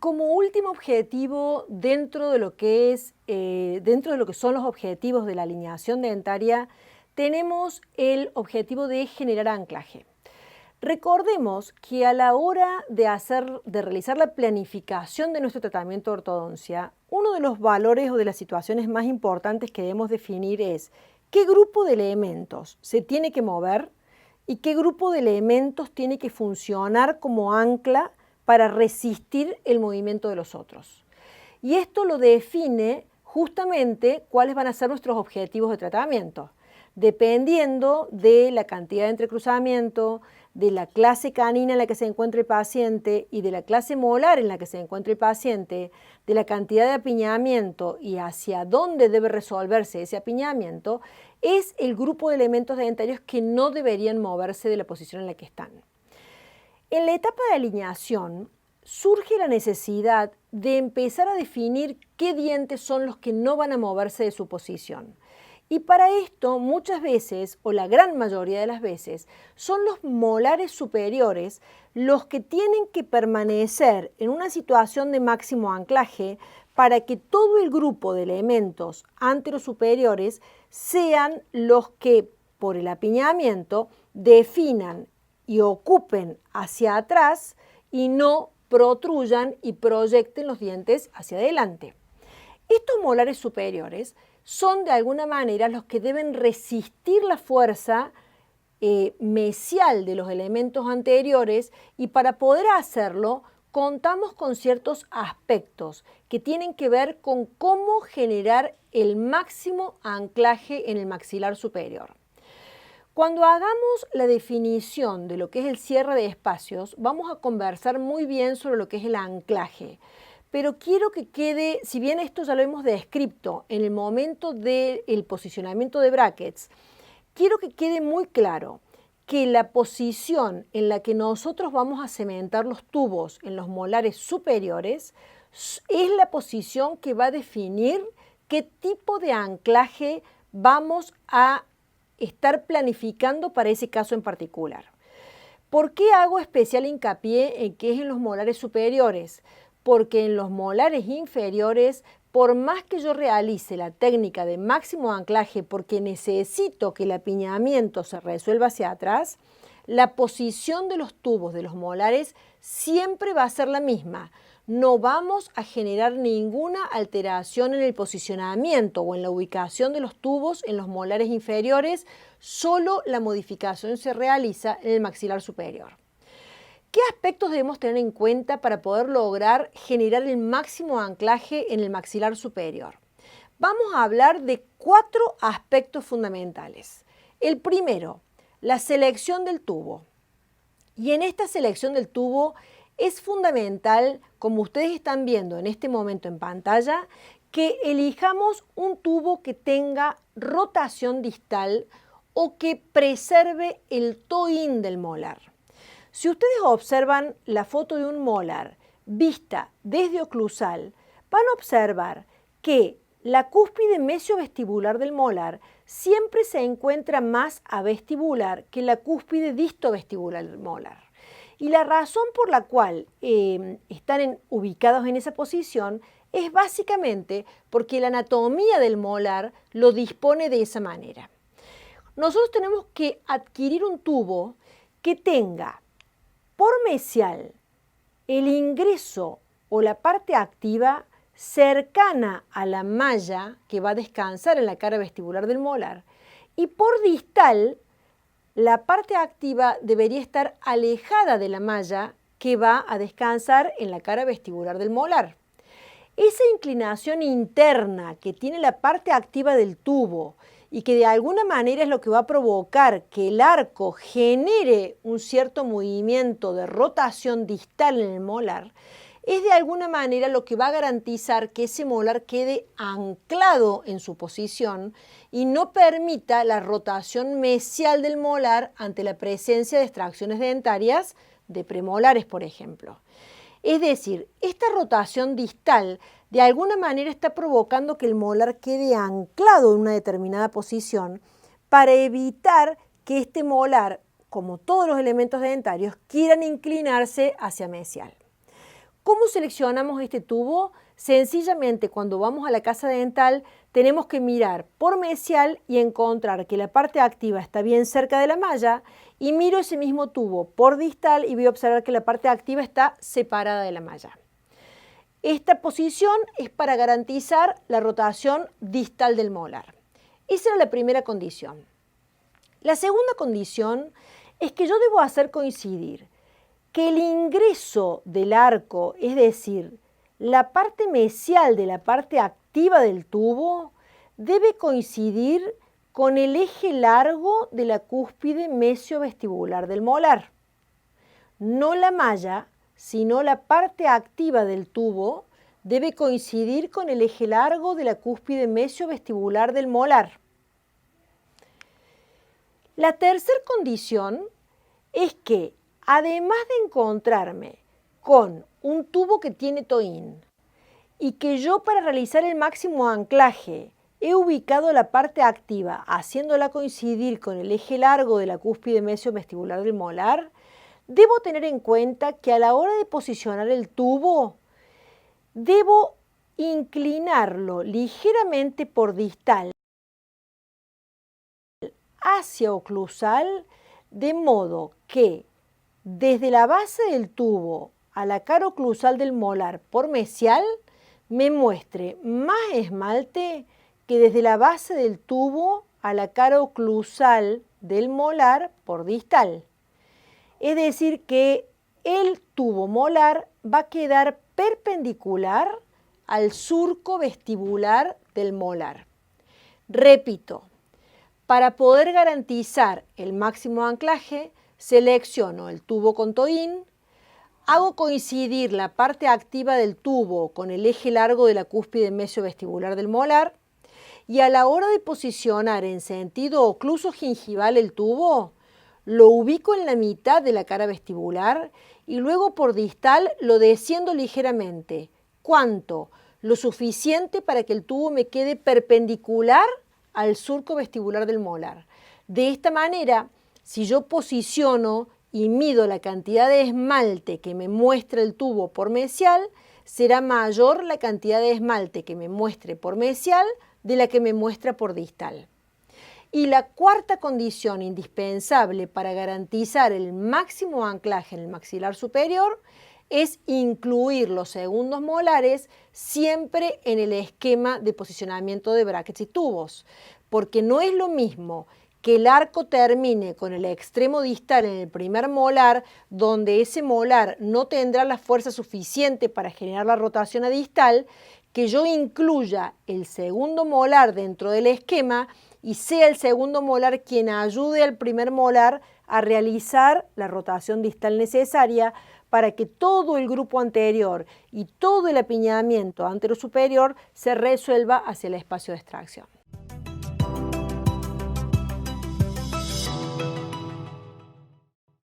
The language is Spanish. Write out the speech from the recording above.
como último objetivo dentro de lo que son los objetivos de la alineación dentaria, tenemos el objetivo de generar anclaje. Recordemos que a la hora de realizar la planificación de nuestro tratamiento de ortodoncia, uno de los valores o de las situaciones más importantes que debemos definir es qué grupo de elementos se tiene que mover y qué grupo de elementos tiene que funcionar como ancla para resistir el movimiento de los otros. Y esto lo define justamente cuáles van a ser nuestros objetivos de tratamiento, dependiendo de la cantidad de entrecruzamiento, de la clase canina en la que se encuentra el paciente y de la clase molar en la que se encuentra el paciente, de la cantidad de apiñamiento y hacia dónde debe resolverse ese apiñamiento, es el grupo de elementos dentarios que no deberían moverse de la posición en la que están. En la etapa de alineación surge la necesidad de empezar a definir qué dientes son los que no van a moverse de su posición. Y para esto muchas veces, o la gran mayoría de las veces, son los molares superiores los que tienen que permanecer en una situación de máximo anclaje para que todo el grupo de elementos anterosuperiores sean los que, por el apiñamiento, definan y ocupen hacia atrás y no protruyan y proyecten los dientes hacia adelante. Estos molares superiores son de alguna manera los que deben resistir la fuerza mesial de los elementos anteriores, y para poder hacerlo contamos con ciertos aspectos que tienen que ver con cómo generar el máximo anclaje en el maxilar superior. Cuando hagamos la definición de lo que es el cierre de espacios, vamos a conversar muy bien sobre lo que es el anclaje. Pero quiero que quede, si bien esto ya lo hemos descrito en el momento del posicionamiento de brackets, quiero que quede muy claro que la posición en la que nosotros vamos a cementar los tubos en los molares superiores es la posición que va a definir qué tipo de anclaje vamos a estar planificando para ese caso en particular. ¿Por qué hago especial hincapié en que es en los molares superiores? Porque en los molares inferiores, por más que yo realice la técnica de máximo anclaje porque necesito que el apiñamiento se resuelva hacia atrás, la posición de los tubos de los molares siempre va a ser la misma. No vamos a generar ninguna alteración en el posicionamiento o en la ubicación de los tubos en los molares inferiores, solo la modificación se realiza en el maxilar superior. ¿Qué aspectos debemos tener en cuenta para poder lograr generar el máximo anclaje en el maxilar superior? Vamos a hablar de 4 aspectos fundamentales. El primero, la selección del tubo. Y en esta selección del tubo es fundamental, como ustedes están viendo en este momento en pantalla, que elijamos un tubo que tenga rotación distal o que preserve el toe-in del molar. Si ustedes observan la foto de un molar vista desde oclusal, van a observar que la cúspide mesiovestibular del molar siempre se encuentra más avestibular que la cúspide distovestibular del molar. Y la razón por la cual están ubicados en esa posición es básicamente porque la anatomía del molar lo dispone de esa manera. Nosotros tenemos que adquirir un tubo que tenga por mesial el ingreso o la parte activa cercana a la malla que va a descansar en la cara vestibular del molar, y por distal la parte activa debería estar alejada de la malla que va a descansar en la cara vestibular del molar. Esa inclinación interna que tiene la parte activa del tubo y que de alguna manera es lo que va a provocar que el arco genere un cierto movimiento de rotación distal en el molar, es de alguna manera lo que va a garantizar que ese molar quede anclado en su posición y no permita la rotación mesial del molar ante la presencia de extracciones dentarias de premolares, por ejemplo. Es decir, esta rotación distal de alguna manera está provocando que el molar quede anclado en una determinada posición para evitar que este molar, como todos los elementos dentarios, quieran inclinarse hacia mesial. ¿Cómo seleccionamos este tubo? Sencillamente, cuando vamos a la casa dental, tenemos que mirar por mesial y encontrar que la parte activa está bien cerca de la malla, y miro ese mismo tubo por distal y voy a observar que la parte activa está separada de la malla. Esta posición es para garantizar la rotación distal del molar. Esa era la primera condición. La segunda condición es que yo debo hacer coincidir que el ingreso del arco, es decir, la parte mesial de la parte activa del tubo, debe coincidir con el eje largo de la cúspide mesiovestibular del molar. No la malla, sino la parte activa del tubo debe coincidir con el eje largo de la cúspide mesiovestibular del molar. La tercera condición es que, además de encontrarme con un tubo que tiene TOIN y que yo para realizar el máximo anclaje he ubicado la parte activa haciéndola coincidir con el eje largo de la cúspide mesiovestibular del molar, debo tener en cuenta que a la hora de posicionar el tubo, debo inclinarlo ligeramente por distal hacia oclusal, de modo que desde la base del tubo a la cara oclusal del molar por mesial me muestre más esmalte que desde la base del tubo a la cara oclusal del molar por distal. Es decir, que el tubo molar va a quedar perpendicular al surco vestibular del molar. Repito, para poder garantizar el máximo anclaje, selecciono el tubo con TOIN, hago coincidir la parte activa del tubo con el eje largo de la cúspide mesiovestibular del molar, y a la hora de posicionar en sentido ocluso gingival el tubo, lo ubico en la mitad de la cara vestibular y luego por distal lo desciendo ligeramente. ¿Cuánto? Lo suficiente para que el tubo me quede perpendicular al surco vestibular del molar. De esta manera, si yo posiciono y mido la cantidad de esmalte que me muestra el tubo por mesial, será mayor la cantidad de esmalte que me muestre por mesial de la que me muestra por distal. Y la cuarta condición indispensable para garantizar el máximo anclaje en el maxilar superior es incluir los segundos molares siempre en el esquema de posicionamiento de brackets y tubos, porque no es lo mismo que el arco termine con el extremo distal en el primer molar, donde ese molar no tendrá la fuerza suficiente para generar la rotación a distal, que yo incluya el segundo molar dentro del esquema y sea el segundo molar quien ayude al primer molar a realizar la rotación distal necesaria para que todo el grupo anterior y todo el apiñamiento anterosuperior se resuelva hacia el espacio de extracción.